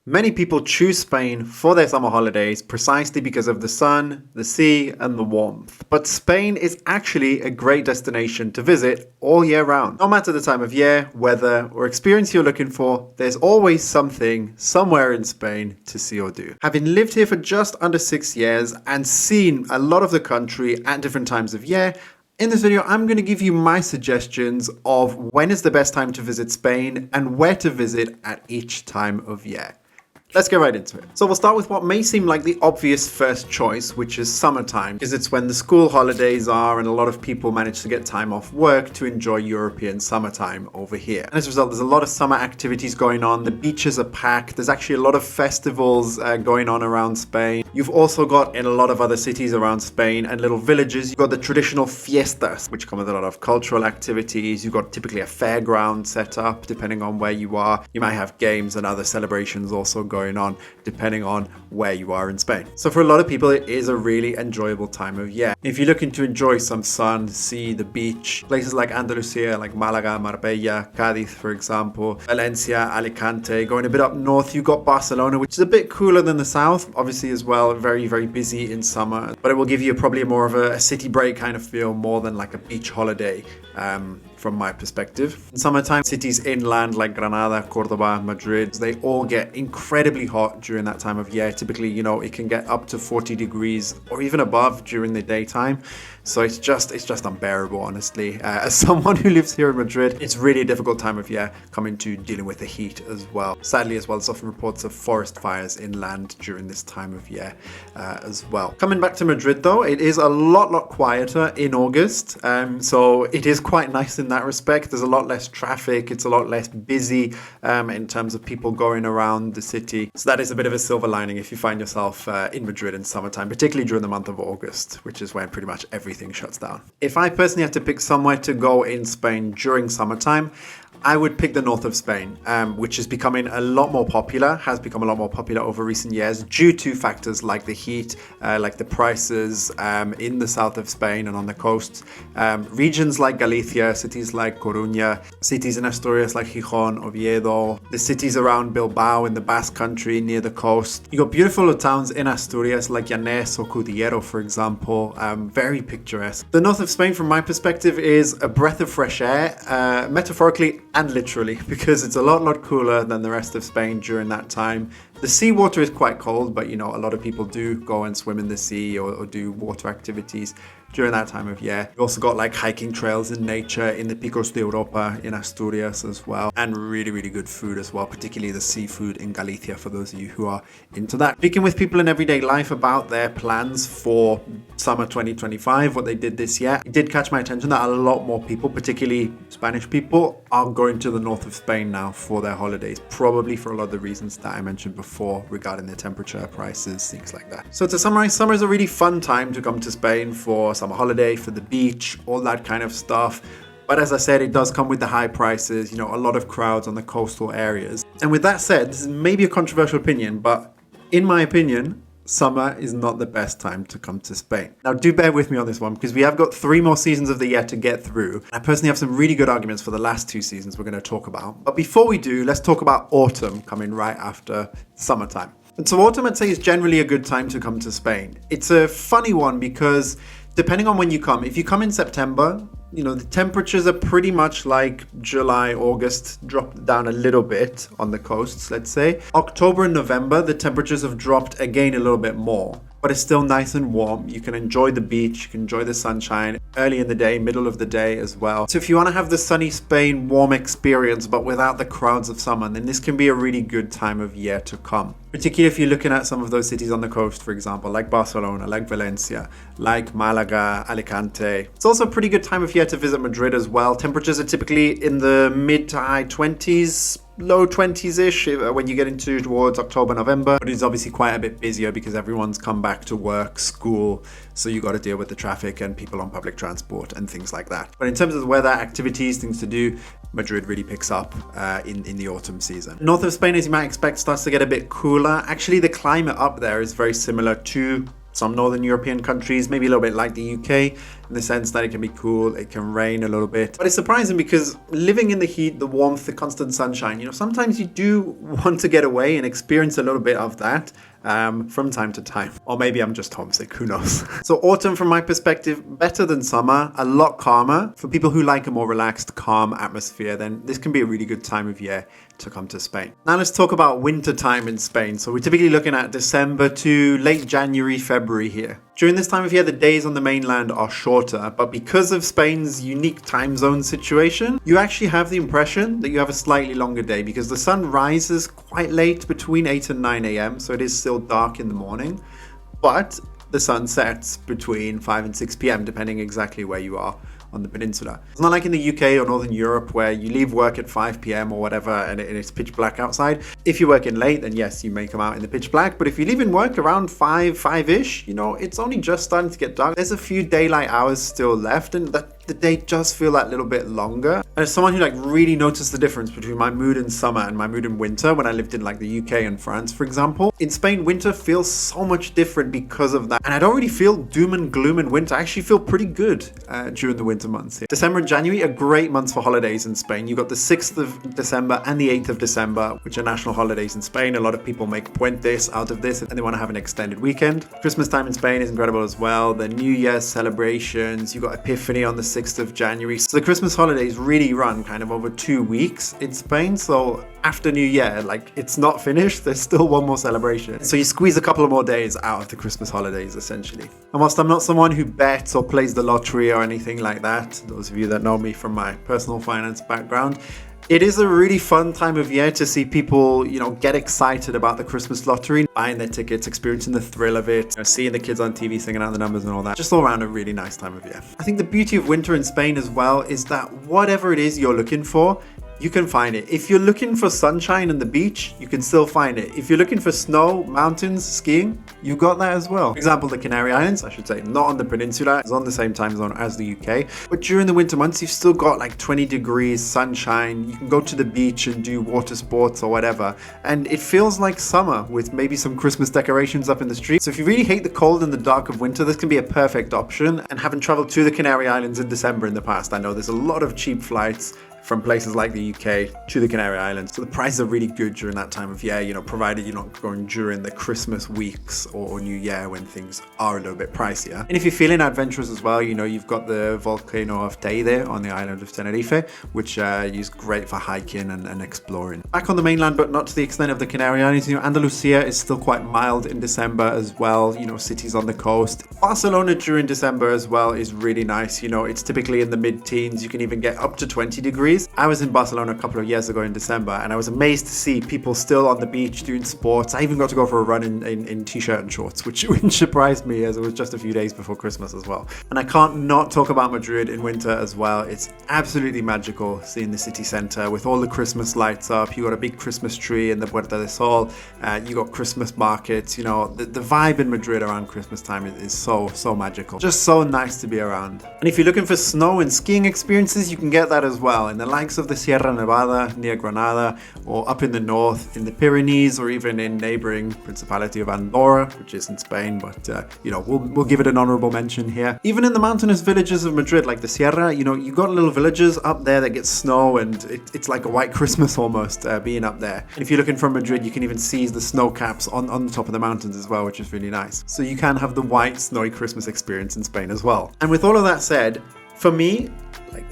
Many people choose Spain for their summer holidays precisely because of the sun, the sea, and the warmth. But Spain is actually a great destination to visit all year round. No matter the time of year, weather, or experience you're looking for, there's always something somewhere in Spain to see or do. Having lived here for just under 6 years and seen a lot of the country at different times of year, in this video, I'm going to give you my suggestions of when is the best time to visit Spain and where to visit at each time of year. Let's get right into it. So we'll start with what may seem like the obvious first choice, which is summertime, because it's when the school holidays are and a lot of people manage to get time off work to enjoy European summertime over here. And as a result, there's a lot of summer activities going on. The beaches are packed. There's actually a lot of festivals going on around Spain. You've also got in a lot of other cities around Spain and little villages, you've got the traditional fiestas, which come with a lot of cultural activities. You've got typically a fairground set up, depending on where you are. You might have games and other celebrations also going on depending on where you are in Spain. So for a lot of people, it is a really enjoyable time of year. If you're looking to enjoy some sun, sea, the beach, places like Andalusia, like Malaga, Marbella, Cadiz, for example, Valencia, Alicante, going a bit up north, you've got Barcelona, which is a bit cooler than the south, obviously as well, very, very busy in summer, but it will give you probably more of a city break kind of feel more than like a beach holiday. From my perspective. In summertime, cities inland like Granada, Cordoba, Madrid, they all get incredibly hot during that time of year. Typically, it can get up to 40 degrees or even above during the daytime. So it's just unbearable, honestly. As someone who lives here in Madrid, it's really a difficult time of year coming to dealing with the heat as well. Sadly as well, there's often reports of forest fires inland during this time of year as well. Coming back to Madrid though, it is a lot quieter in August. So it is quite nice in that respect. There's a lot less traffic. It's a lot less busy in terms of people going around the city. So that is a bit of a silver lining if you find yourself in Madrid in summertime, particularly during the month of August, which is when pretty much everything shuts down. If I personally had to pick somewhere to go in Spain during summertime, I would pick the north of Spain, which is becoming a lot more popular, has become a lot more popular over recent years due to factors like the heat, like the prices in the south of Spain and on the coasts. Regions like Galicia, cities like Coruña, cities in Asturias like Gijón, Oviedo, the cities around Bilbao in the Basque Country near the coast. You got beautiful towns in Asturias like Llanes or Cudillero, for example, very picturesque. The north of Spain, from my perspective, is a breath of fresh air, metaphorically and literally, because it's a lot cooler than the rest of Spain during that time. The seawater is quite cold, but a lot of people do go and swim in the sea or do water activities during that time of year. You also got like hiking trails in nature in the Picos de Europa in Asturias as well, and really good food as well, particularly the seafood in Galicia for those of you who are into that. Speaking with people in everyday life about their plans for summer 2025, what they did this year, it did catch my attention that a lot more people, particularly Spanish people, are going to the north of Spain now for their holidays, probably for a lot of the reasons that I mentioned before regarding the temperature, prices, things like that. So to summarize, summer is a really fun time to come to Spain for summer holiday, for the beach, all that kind of stuff. But as I said, it does come with the high prices, a lot of crowds on the coastal areas. And with that said, this is maybe a controversial opinion, but in my opinion, summer is not the best time to come to Spain. Now, do bear with me on this one because we have got 3 more seasons of the year to get through. I personally have some really good arguments for the last 2 seasons we're going to talk about. But before we do, let's talk about autumn coming right after summertime. And so autumn, I'd say, is generally a good time to come to Spain. It's a funny one because depending on when you come, if you come in September, the temperatures are pretty much like July, August, dropped down a little bit on the coasts, let's say. October and November, the temperatures have dropped again a little bit more, but it's still nice and warm. You can enjoy the beach, you can enjoy the sunshine early in the day, middle of the day as well. So if you want to have the sunny Spain warm experience, but without the crowds of summer, then this can be a really good time of year to come. Particularly if you're looking at some of those cities on the coast, for example, like Barcelona, like Valencia, like Malaga, Alicante. It's also a pretty good time of year to visit Madrid as well. Temperatures are typically in the mid to high 20s, low 20s-ish when you get into towards October, November. But it's obviously quite a bit busier because everyone's come back to work, school, so you got to deal with the traffic and people on public transport and things like that. But in terms of the weather, activities, things to do, Madrid really picks up in the autumn season. North of Spain, as you might expect, starts to get a bit cooler. Actually, the climate up there is very similar to some Northern European countries, maybe a little bit like the UK, in the sense that it can be cool, it can rain a little bit. But it's surprising because living in the heat, the warmth, the constant sunshine, sometimes you do want to get away and experience a little bit of that from time to time. Or maybe I'm just homesick, who knows? So autumn, from my perspective, better than summer, a lot calmer. For people who like a more relaxed, calm atmosphere, then this can be a really good time of year to come to Spain. Now let's talk about winter time in Spain. So we're typically looking at December to late January, February here. During this time of year, the days on the mainland are shorter, but because of Spain's unique time zone situation, you actually have the impression that you have a slightly longer day because the sun rises quite late, between 8 and 9 a.m. So it is still dark in the morning, but the sun sets between 5 and 6 p.m. depending exactly where you are on the peninsula. It's not like in the UK or Northern Europe where you leave work at 5 p.m. or whatever and it's pitch black outside. If you're working late, then yes, you may come out in the pitch black. But if you leave in work around 5-ish, it's only just starting to get dark. There's a few daylight hours still left, and the day does feel that little bit longer. And as someone who really noticed the difference between my mood in summer and my mood in winter when I lived in the UK and France, for example, in Spain, winter feels so much different because of that. And I don't really feel doom and gloom in winter. I actually feel pretty good during the winter months here. December and January are great months for holidays in Spain. You've got the 6th of December and the 8th of December, which are national holidays in Spain. A lot of people make puentes out of this and they want to have an extended weekend. Christmas time in Spain is incredible as well. The New Year's celebrations, you've got Epiphany on the 6th of January. So the Christmas holidays really run kind of over 2 weeks in Spain. So after New Year, it's not finished. There's still one more celebration. So you squeeze a couple of more days out of the Christmas holidays, essentially. And whilst I'm not someone who bets or plays the lottery or anything like that, those of you that know me from my personal finance background, it is a really fun time of year to see people, get excited about the Christmas lottery, buying their tickets, experiencing the thrill of it, seeing the kids on TV singing out the numbers and all that. Just all around a really nice time of year. I think the beauty of winter in Spain as well is that whatever it is you're looking for, you can find it. If you're looking for sunshine and the beach, you can still find it. If you're looking for snow, mountains, skiing, you got that as well. For example, the Canary Islands, I should say, not on the peninsula, it's on the same time zone as the UK. But during the winter months, you've still got 20 degrees, sunshine. You can go to the beach and do water sports or whatever. And it feels like summer with maybe some Christmas decorations up in the street. So if you really hate the cold and the dark of winter, this can be a perfect option. And having traveled to the Canary Islands in December in the past, I know there's a lot of cheap flights from places like the UK to the Canary Islands. So the prices are really good during that time of year, provided you're not going during the Christmas weeks or New Year when things are a little bit pricier. And if you're feeling adventurous as well, you've got the volcano of Teide on the island of Tenerife, which is great for hiking and exploring. Back on the mainland, but not to the extent of the Canary Islands, Andalusia is still quite mild in December as well, cities on the coast. Barcelona during December as well is really nice. It's typically in the mid-teens. You can even get up to 20 degrees. I was in Barcelona a couple of years ago in December and I was amazed to see people still on the beach doing sports. I even got to go for a run in t-shirt and shorts, which surprised me as it was just a few days before Christmas as well. And I can't not talk about Madrid in winter as well. It's absolutely magical seeing the city centre with all the Christmas lights up. You got a big Christmas tree in the Puerta del Sol. You got Christmas markets. The vibe in Madrid around Christmas time is so magical. Just so nice to be around. And if you're looking for snow and skiing experiences, you can get that as well. In the likes of the Sierra Nevada near Granada, or up in the north in the Pyrenees, or even in neighboring Principality of Andorra, which is in Spain, but we'll give it an honorable mention here. Even in the mountainous villages of Madrid, like the Sierra, you got little villages up there that get snow, and it's like a white Christmas almost being up there. And if you're looking from Madrid, you can even see the snow caps on the top of the mountains as well, which is really nice. So you can have the white snowy Christmas experience in Spain as well. And with all of that said, for me,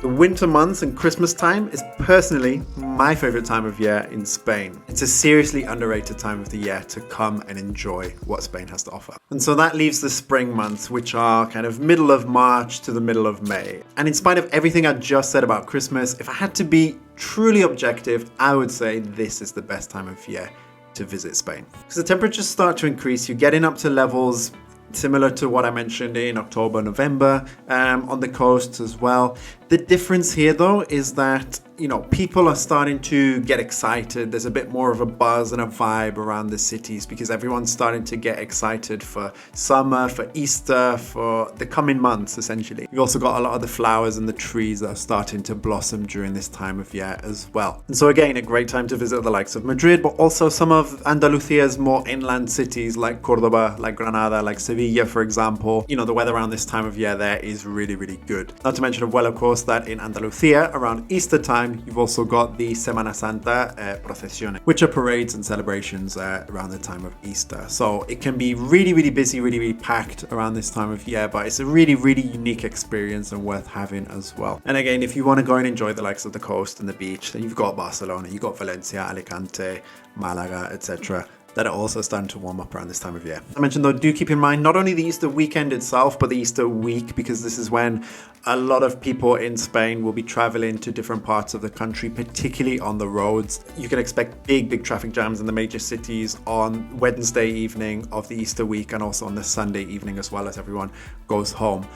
the winter months and Christmas time is personally my favorite time of year in Spain. It's a seriously underrated time of the year to come and enjoy what Spain has to offer. And so that leaves the spring months, which are kind of middle of March to the middle of May. And in spite of everything I just said about Christmas, if I had to be truly objective, I would say this is the best time of year to visit Spain. Because the temperatures start to increase, you're getting up to levels similar to what I mentioned in October, November on the coast as well. The difference here though is that you know, people are starting to get excited. There's a bit more of a buzz and a vibe around the cities because everyone's starting to get excited for summer, for Easter, for the coming months, essentially. You've also got a lot of the flowers and the trees that are starting to blossom during this time of year as well. And so again, a great time to visit the likes of Madrid, but also some of Andalusia's more inland cities like Cordoba, like Granada, like Seville, for example. You know, the weather around this time of year there is really, really good. Not to mention, well, of course, that in Andalusia, around Easter time, you've also got the Semana Santa procesiones, which are parades and celebrations around the time of Easter. So it can be really, really busy, really, really packed around this time of year, but it's a really, really unique experience and worth having as well. And again, if you want to go and enjoy the likes of the coast and the beach, then you've got Barcelona, you've got Valencia, Alicante, Malaga, etc., that are also starting to warm up around this time of year. I mentioned though, do keep in mind not only the Easter weekend itself, but the Easter week, because this is when a lot of people in Spain will be traveling to different parts of the country, particularly on the roads. You can expect big traffic jams in the major cities on Wednesday evening of the Easter week and also on the Sunday evening as well, as everyone goes home.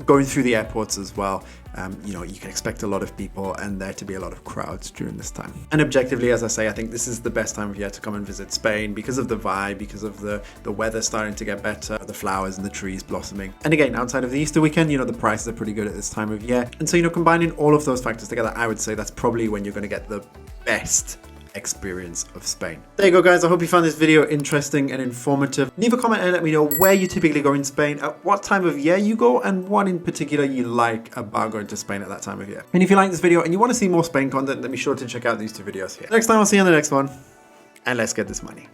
Going through the airports as well. You know, you can expect a lot of people and there to be a lot of crowds during this time. And objectively, as I say, I think this is the best time of year to come and visit Spain because of the vibe, because of the weather starting to get better, the flowers and the trees blossoming. And again, outside of the Easter weekend, you know, the prices are pretty good at this time of year. And so, you know, combining all of those factors together, I would say that's probably when you're going to get the best experience of Spain. There you go, guys. I hope you found this video interesting and informative. Leave a comment and let me know where you typically go in Spain, at what time of year you go, and what in particular you like about going to Spain at that time of year. And if you like this video and you want to see more Spain content, then be sure to check out these two videos here. Next time, I'll see you on the next one, and let's get this money.